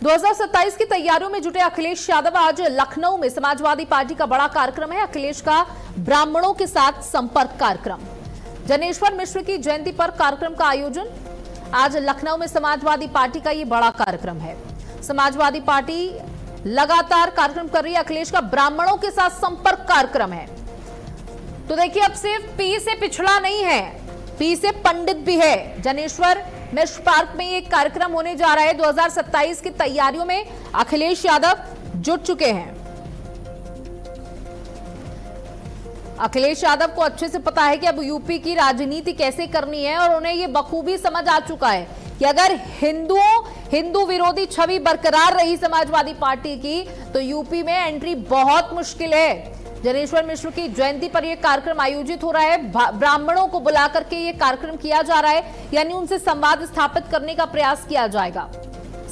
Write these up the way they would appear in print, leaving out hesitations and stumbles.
2027 की तैयारियों में जुटे अखिलेश यादव आज लखनऊ में समाजवादी पार्टी का बड़ा कार्यक्रम है। अखिलेश का ब्राह्मणों के साथ संपर्क कार्यक्रम, जनेश्वर मिश्र की जयंती पर कार्यक्रम का आयोजन। आज लखनऊ में समाजवादी पार्टी का ये बड़ा कार्यक्रम है। समाजवादी पार्टी लगातार कार्यक्रम कर रही है। अखिलेश का ब्राह्मणों के साथ संपर्क कार्यक्रम है। तो देखिए, अब सिर्फ पी से पिछड़ा नहीं है, पी से पंडित भी है। जनेश्वर मिश्र पार्क में एक कार्यक्रम होने जा रहा है। 2027 की तैयारियों में अखिलेश यादव जुट चुके हैं। अखिलेश यादव को अच्छे से पता है कि अब यूपी की राजनीति कैसे करनी है और उन्हें यह बखूबी समझ आ चुका है कि अगर हिंदू विरोधी छवि बरकरार रही समाजवादी पार्टी की तो यूपी में एंट्री बहुत मुश्किल है। जनेश्वर मिश्र की जयंती पर यह कार्यक्रम आयोजित हो रहा है। ब्राह्मणों को बुला करके यह कार्यक्रम किया जा रहा है, यानी उनसे संवाद स्थापित करने का प्रयास किया जाएगा।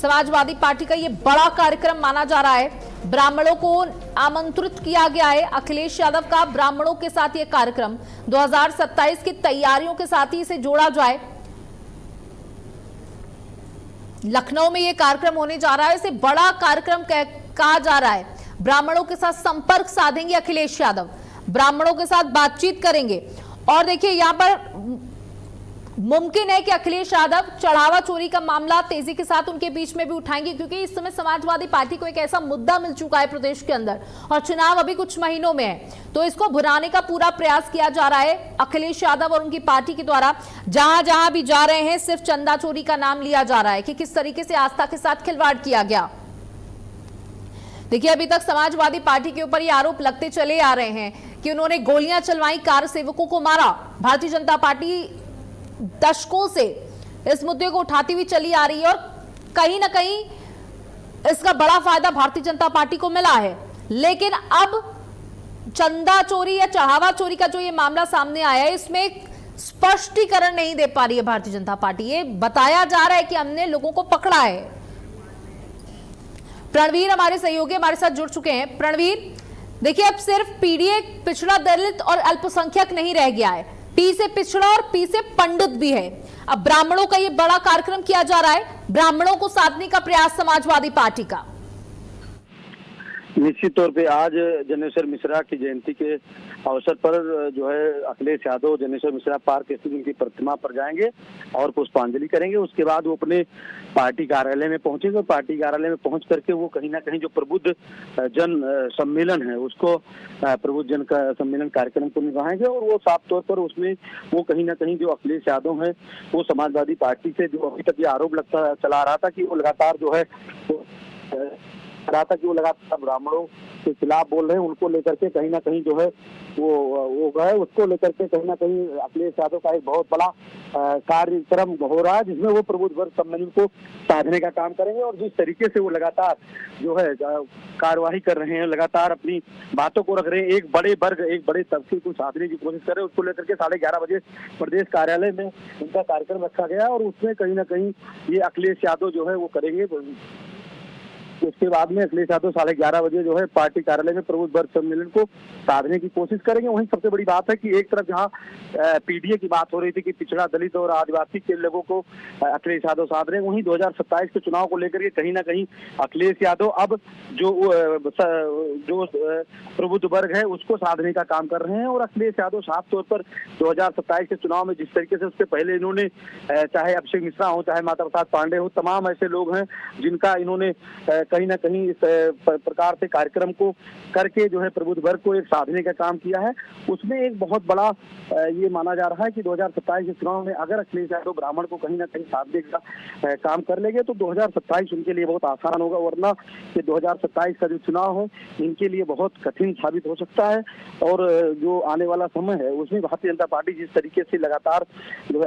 समाजवादी पार्टी का यह बड़ा कार्यक्रम माना जा रहा है। ब्राह्मणों को आमंत्रित किया गया है। अखिलेश यादव का ब्राह्मणों के साथ यह कार्यक्रम 2027 की तैयारियों के साथ ही इसे जोड़ा जाए। लखनऊ में यह कार्यक्रम होने जा रहा है। इसे बड़ा कार्यक्रम कहा जा रहा है। ब्राह्मणों के साथ संपर्क साधेंगे अखिलेश यादव, ब्राह्मणों के साथ बातचीत करेंगे। और देखिए, यहां पर मुमकिन है कि अखिलेश यादव चढ़ावा चोरी का मामला तेजी के साथ उनके बीच में भी उठाएंगे, क्योंकि इस समय समाजवादी पार्टी को एक ऐसा मुद्दा मिल चुका है प्रदेश के अंदर और चुनाव अभी कुछ महीनों में है, तो इसको भुनाने का पूरा प्रयास किया जा रहा है अखिलेश यादव और उनकी पार्टी के द्वारा। जहां जहां भी जा रहे हैं सिर्फ चंदा चोरी का नाम लिया जा रहा है कि किस तरीके से आस्था के साथ खिलवाड़ किया गया। देखिए, अभी तक समाजवादी पार्टी के ऊपर ये आरोप लगते चले आ रहे हैं कि उन्होंने गोलियां चलवाई, कार सेवकों को मारा। भारतीय जनता पार्टी दशकों से इस मुद्दे को उठाती हुई चली आ रही है और कहीं ना कहीं इसका बड़ा फायदा भारतीय जनता पार्टी को मिला है। लेकिन अब चंदा चोरी या चढ़ावा चोरी का जो ये मामला सामने आया है, इसमें एक स्पष्टीकरण नहीं दे पा रही है भारतीय जनता पार्टी। ये बताया जा रहा है कि हमने लोगों को पकड़ा है। प्रणवीर हमारे सहयोगी हमारे साथ जुड़ चुके हैं। प्रणवीर, देखिए, अब सिर्फ पीडीए पिछड़ा, दलित और अल्पसंख्यक नहीं रह गया है, पी से पिछड़ा और पी से पंडित भी है। अब ब्राह्मणों का ये बड़ा कार्यक्रम किया जा रहा है, ब्राह्मणों को साधने का प्रयास समाजवादी पार्टी का। निश्चित तौर पे आज जनेश्वर मिश्रा की जयंती के अवसर पर जो है अखिलेश यादव जनेश्वर मिश्रा पार्क स्थित उनकी प्रतिमा पर जाएंगे और पुष्पांजलि करेंगे। उसके बाद वो अपने पार्टी कार्यालय में पहुंचेंगे और पार्टी कार्यालय में पहुंच करके वो कहीं ना कहीं जो प्रबुद्ध जन सम्मेलन है उसको प्रबुद्ध जन का सम्मेलन कार्यक्रम को निभाएंगे। और वो साफ तौर पर उसमें वो कहीं ना कहीं जो अखिलेश यादव है वो समाजवादी पार्टी से जो अभी तक ये आरोप लगता चला रहा था कि वो लगातार जो है लगातार ब्राह्मणों के खिलाफ बोल रहे हैं, उनको लेकर के कहीं ना कहीं जो है वो है, उसको लेकर के कहीं ना कहीं अखिलेश यादव का एक बहुत बड़ा कार्यक्रम हो रहा है, जिसमें वो प्रबुद्ध वर्ग सम्मेलन को साधने का काम करेंगे। और जिस तरीके से वो लगातार जो है कार्यवाही कर रहे हैं, लगातार अपनी बातों को रख रहे हैं, एक बड़े तबके को साधने की कोशिश कर रहे हैं, उसको लेकर के 11:30 बजे प्रदेश कार्यालय में उनका कार्यक्रम रखा गया और उसमें कहीं ना कहीं ये अखिलेश यादव जो है वो करेंगे। उसके बाद में अखिलेश यादव 11:30 बजे जो है पार्टी कार्यालय में प्रबुद्ध वर्ग सम्मेलन को साधने की कोशिश करेंगे। वहीं सबसे बड़ी बात है कि एक तरफ जहां पीडीए की बात हो रही थी कि पिछड़ा, दलित और आदिवासी के लोगों को अखिलेश यादव साध रहे हैं, वहीं 2027 के चुनाव को लेकर के कहीं ना कहीं अखिलेश यादव अब जो प्रबुद्ध वर्ग है उसको साधने का काम कर रहे हैं। और अखिलेश यादव साफ तौर पर 2027 के चुनाव में जिस तरीके से उससे पहले इन्होंने चाहे अभिषेक मिश्रा हो, चाहे माता प्रसाद पांडे हो, तमाम ऐसे लोग हैं जिनका इन्होंने कहीं ना कहीं इस प्रकार से कार्यक्रम को करके जो है प्रबुद्ध वर्ग को एक साधने का काम किया है। उसमें एक बहुत बड़ा ये माना जा रहा है कि 2027 के चुनाव में अगर अखिलेश यादव ब्राह्मण को कहीं ना कहीं साधने का काम कर लेंगे तो 2027 उनके लिए बहुत आसान होगा, वरना ये 2027 का जो चुनाव है इनके लिए बहुत कठिन साबित हो सकता है। और जो आने वाला समय है उसमें भारतीय जनता पार्टी जिस तरीके से लगातार जो है